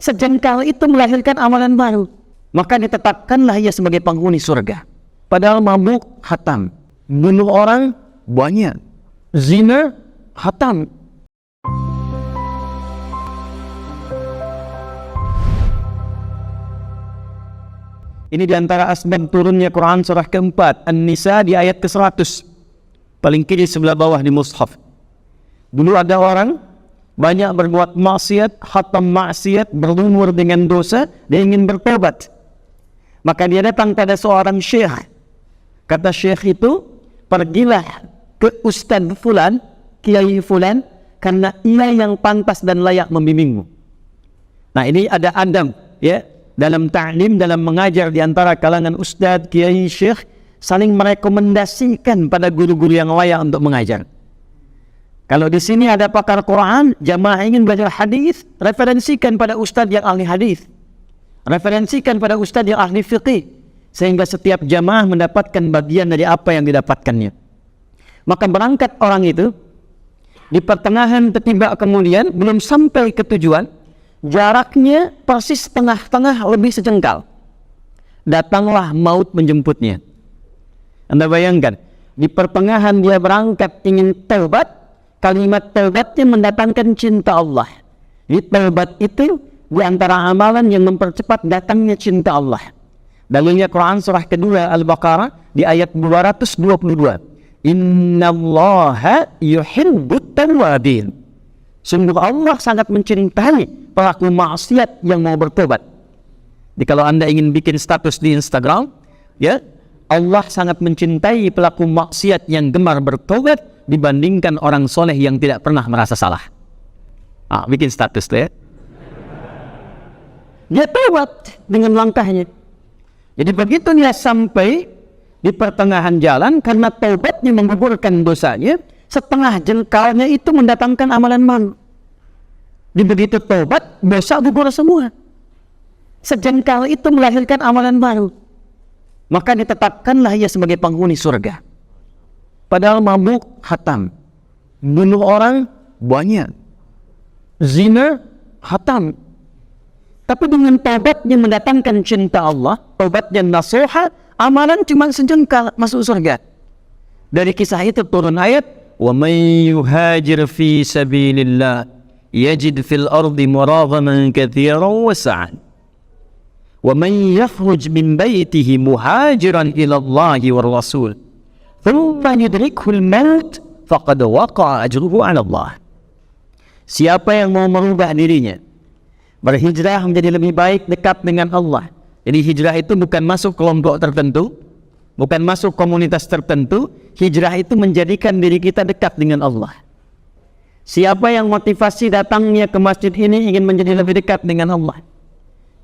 Sejengkal itu melahirkan amalan baru. Maka ditetapkanlah ia sebagai penghuni surga. Padahal mabuk hatam, bunuh orang banyak, zina hatam. Ini diantara asbab turunnya Quran surah keempat, An-Nisa di ayat ke-100. Paling kiri sebelah bawah di mushaf. Dulu ada orang banyak berbuat maksiat, hatam maksiat, berlumur dengan dosa, dia ingin bertobat. Maka dia datang pada seorang syekh. Kata syekh itu, pergilah ke Ustadz Fulan, Kiai Fulan, karena ia yang pantas dan layak membimbingmu. Nah, ini ada adab, ya, dalam ta'lim, dalam mengajar di antara kalangan ustadz, kiai, syekh, saling merekomendasikan pada guru-guru yang layak untuk mengajar. Kalau di sini ada pakar Quran, jamaah ingin belajar hadis, referensikan pada ustadz yang ahli hadis, referensikan pada ustadz yang ahli fiqih, sehingga setiap jamaah mendapatkan bagian dari apa yang didapatkannya. Maka berangkat orang itu, di pertengahan tertiba kemudian, belum sampai ke tujuan, jaraknya persis tengah-tengah lebih sejengkal. Datanglah maut menjemputnya. Anda bayangkan, di pertengahan dia berangkat ingin taubat, kalimat taubatnya mendatangkan cinta Allah. Di taubat itu di antara amalan yang mempercepat datangnya cinta Allah. Dalilnya Quran surah kedua Al-Baqarah di ayat 222. Innallaha yuhibbut tawwabin. Sungguh Allah sangat mencintai pelaku maksiat yang mau bertobat. Jadi kalau Anda ingin bikin status di Instagram, ya, Allah sangat mencintai pelaku maksiat yang gemar bertobat dibandingkan orang soleh yang tidak pernah merasa salah. Bikin status tuh ya. Dia tobat dengan langkahnya. Jadi begitu dia sampai di pertengahan jalan, karena taubatnya menggugurkan dosanya, setengah jengkalnya itu mendatangkan amalan baru. Di begitu taubat, dosa gugur semua. Sejengkal itu melahirkan amalan baru. Maka ditetapkanlah ia sebagai penghuni surga. Padahal mabuk hatam, bunuh orang banyak, zina hatam. Tapi dengan taubatnya mendatangkan cinta Allah, taubatnya nasuha, amalan cuma sejengkal masuk surga. Dari kisah itu turun ayat, wa may yuhajir fi sabilillah yajid fil ardi muragaman katsiran wa sa'an. Wa man yakhruj min baytihi muhajiran ila Allah war rasul thumma yudrikhu al-maut faqad waqa'a ajruhu 'ala Allah. Siapa yang mau merubah dirinya, berhijrah menjadi lebih baik dekat dengan Allah. Jadi hijrah itu bukan masuk kelompok tertentu, bukan masuk komunitas tertentu. Hijrah itu menjadikan diri kita dekat dengan Allah. Siapa yang motivasi datangnya ke masjid ini ingin menjadi lebih dekat dengan Allah,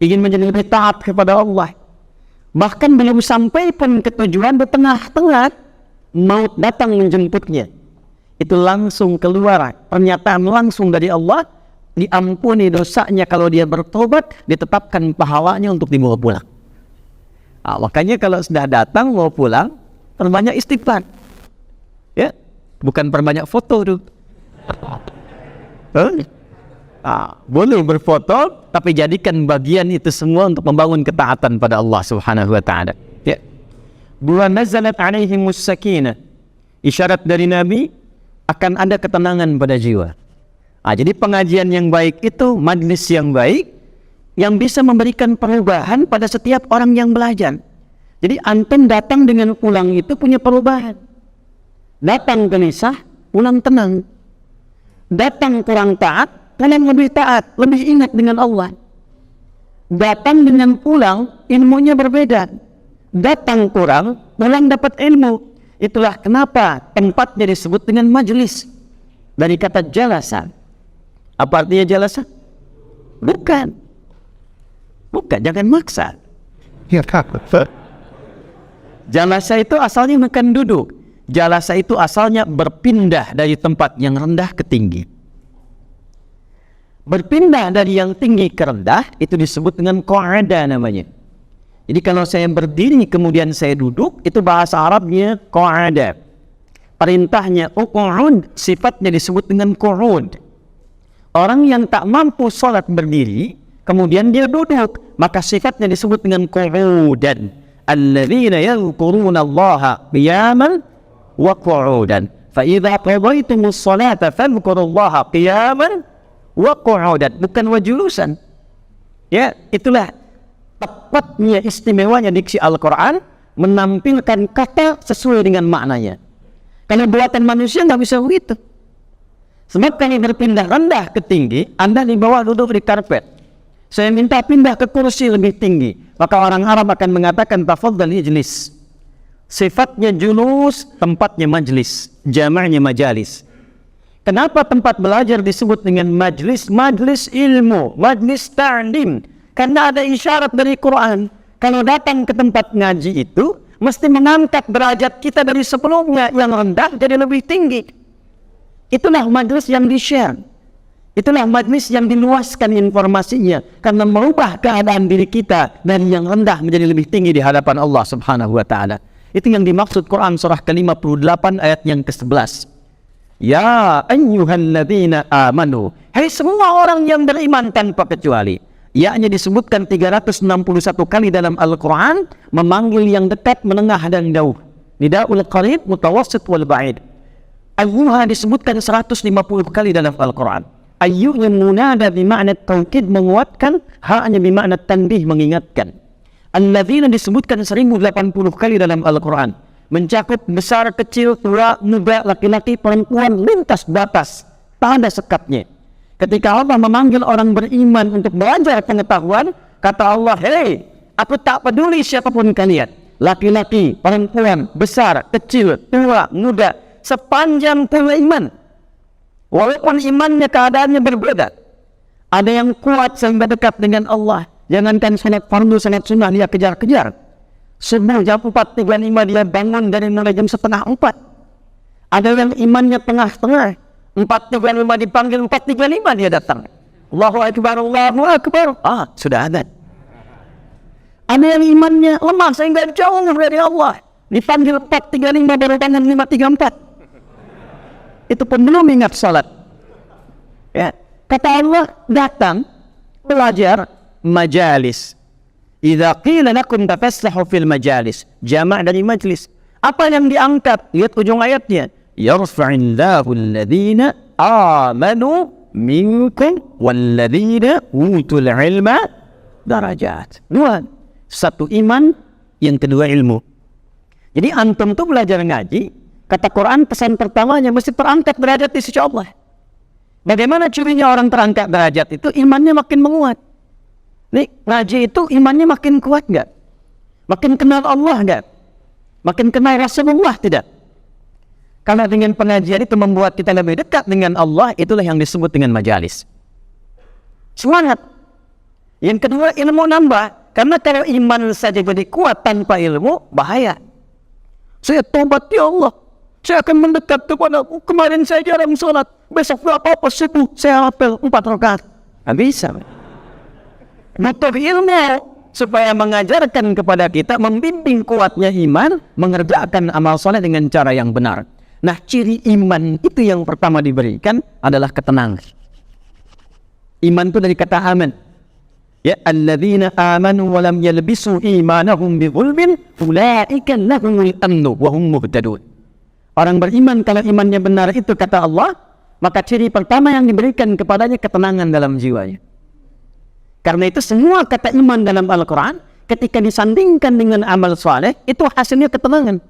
ingin menjadi lebih taat kepada Allah, bahkan belum sampai pun ke tujuan, di tengah-tengah maut datang menjemputnya, itu langsung keluar pernyataan langsung dari Allah, diampuni dosanya kalau dia bertobat, ditetapkan pahalanya untuk dibawa pulang. Makanya kalau sudah datang mau pulang, perbanyak istighfar, ya, bukan perbanyak foto tuh. Boleh berfoto, tapi jadikan bagian itu semua untuk membangun ketaatan pada Allah Subhanahu wa Ta'ala. Ya. Wa nazalat alaihimus sakinah, isyarat dari Nabi akan ada ketenangan pada jiwa. Jadi pengajian yang baik itu majlis yang baik yang bisa memberikan perubahan pada setiap orang yang belajar. Jadi antum datang dengan pulang itu punya perubahan. Datang gelisah, pulang tenang. Datang kurang taat, pulang lebih taat, lebih ingat dengan Allah. Datang dengan pulang, ilmunya berbeda. Datang kurang, pulang dapat ilmu. Itulah kenapa tempatnya disebut dengan majlis. Dari kata jalasa. Apa artinya jalasa? Bukan, jangan maksa. Jalasa itu asalnya bukan duduk. Jalasa itu asalnya berpindah dari tempat yang rendah ke tinggi. Berpindah dari yang tinggi ke rendah itu disebut dengan qa'ada namanya. Jadi kalau saya berdiri kemudian saya duduk, itu bahasa Arabnya qa'ada. Perintahnya uq'ud, sifatnya disebut dengan qu'ud. Orang yang tak mampu sholat berdiri, kemudian dia duduk, maka sifatnya disebut dengan qu'udan. Alladzina yadhkuruna Allaha qiyaman wa qu'udan. Fa idza qadaytumus salata fadhkurullaha qiyaman wa qu'udan, bukan wa julusan. Ya, itulah tepatnya istimewanya diksi Al-Quran, menampilkan kata sesuai dengan maknanya. Kalau buatan manusia nggak bisa begitu. Sebab kalau berpindah rendah ke tinggi, Anda dibawa duduk di karpet. Saya minta pindah ke kursi lebih tinggi, maka orang Arab akan mengatakan tafadhal ijlis. Sifatnya julus, tempatnya majlis, jamaknya majalis. Kenapa tempat belajar disebut dengan majlis? Majlis ilmu, majlis ta'lim. Karena ada isyarat dari Quran. Kalau datang ke tempat ngaji itu, mesti mengangkat derajat kita dari sebelumnya yang rendah jadi lebih tinggi. Itulah majlis yang di-share. Itulah majlis yang diluaskan informasinya. Karena merubah keadaan diri kita dari yang rendah menjadi lebih tinggi di hadapan Allah Subhanahu wa ta'ala. Itu yang dimaksud Quran surah ke-58 ayat yang ke-11. Ya ayyuhalladzina amanu, hai semua orang yang beriman tanpa kecuali. Yakni disebutkan 361 kali dalam Al-Quran, memanggil yang dekat, menengah dan jauh. Nidaul qarib, mutawassit wal ba'id. Ayyuha disebutkan 150 kali dalam Al-Quran. Ayyuh yang munada bimakna taukid, menguatkan, ha'nya bimakna tanbih, mengingatkan. Alladzina disebutkan 1080 kali dalam Al-Quran, mencakup besar, kecil, tua, muda, laki-laki, perempuan, lintas batas, tak ada sekatnya. Ketika Allah memanggil orang beriman untuk belajar pengetahuan, kata Allah, hei, aku tak peduli siapapun kalian, laki-laki, perempuan, besar, kecil, tua, muda, sepanjang beriman. Walaupun imannya keadaannya berbeda, ada yang kuat sampai dekat dengan Allah. Jangankan salat fardu, salat sunnah dia kejar-kejar. Subuh jam 4.35 dia bangun dari mulai jam 3:30. Ada yang imannya tengah-tengah. 4.35 dipanggil, 4.35 dia datang. Allahu Akbar, Allahu Akbar. Sudah ada. Ada yang imannya lemah sehingga jauh dari Allah. Dipanggil 4.35 baru tangan 5.34. Itu pun belum ingat salat. Ya. Kata Allah, datang belajar majalis. Idza qila lakum tafassahu fil majalis, jama' dari majlis. Apa yang diangkat? Lihat ujung ayatnya. Yarfa'illahu alladhina amanu minkum walladhina utul ilma darajat. Dua. Satu iman, yang kedua ilmu. Jadi antum tuh belajar ngaji, kata Quran pesan pertamanya mesti terangkat derajat di sisi Allah. Bagaimana cirinya orang terangkat derajat itu? Imannya makin menguat. Nih, ngaji itu imannya makin kuat nggak? Makin kenal Allah nggak? Makin kenal Rasulullah tidak? Karena dengan pengajian itu membuat kita lebih dekat dengan Allah, itulah yang disebut dengan majalis. Semangat. Yang kedua, ilmu nambah. Karena kalau iman saja jadi kuat tanpa ilmu, bahaya. Saya tobat ya Allah. Saya akan mendekat kepadamu. Kemarin saya jarang sholat. Besok apa-apa subuh saya hafal 4 rakaat. Nggak bisa. Butuh ilmu supaya mengajarkan kepada kita, membimbing kuatnya iman, mengerjakan amal soleh dengan cara yang benar. Nah, ciri iman itu yang pertama diberikan adalah ketenangan. Iman itu dari kata aman. Ya, alladzina amanu wa lam yalbisu imanahum bidzulmin ulaika lahumul amnu wa hum muhtadun. Orang beriman kalau imannya benar itu kata Allah, maka ciri pertama yang diberikan kepadanya ketenangan dalam jiwanya. Karena itu semua kata iman dalam Al-Quran ketika disandingkan dengan amal soleh itu hasilnya ketenangan.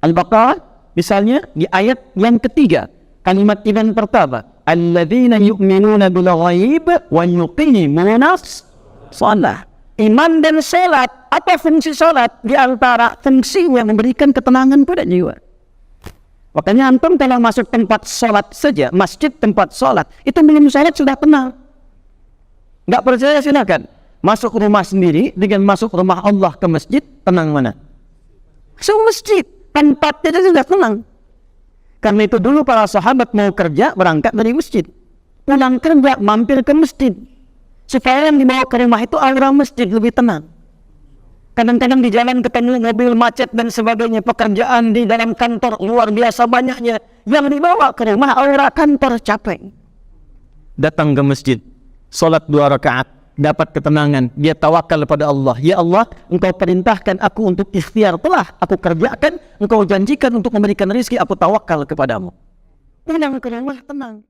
Al-Baqarah misalnya di ayat yang ketiga, kalimat iman pertama, alladzina yu'minuna bil ghaib wa yuqimuna shalah. Iman dan salat, apa fungsi salat? Di antara fungsi yang memberikan ketenangan pada jiwa. Makanya antum kalau masuk tempat salat saja, masjid tempat salat, itu minum salat sudah tenang. Nggak percaya silakan masuk rumah sendiri dengan masuk rumah Allah ke masjid, tenang mana? Masuk masjid, tempatnya sudah tenang. Karena itu dulu para sahabat mau kerja berangkat dari masjid, pulang kerja mampir ke masjid, supaya yang dibawa ke rumah itu aura masjid lebih tenang. Kadang-kadang di jalan ketemu mobil macet dan sebagainya, pekerjaan di dalam kantor luar biasa banyaknya, yang dibawa ke rumah aura kantor capek. Datang ke masjid, sholat 2 rakaat, dapat ketenangan. Dia tawakal kepada Allah. Ya Allah, Engkau perintahkan aku untuk ikhtiar, telah aku kerjakan. Engkau janjikan untuk memberikan rezeki, aku tawakal kepadamu. Tenang ke rumah, tenang.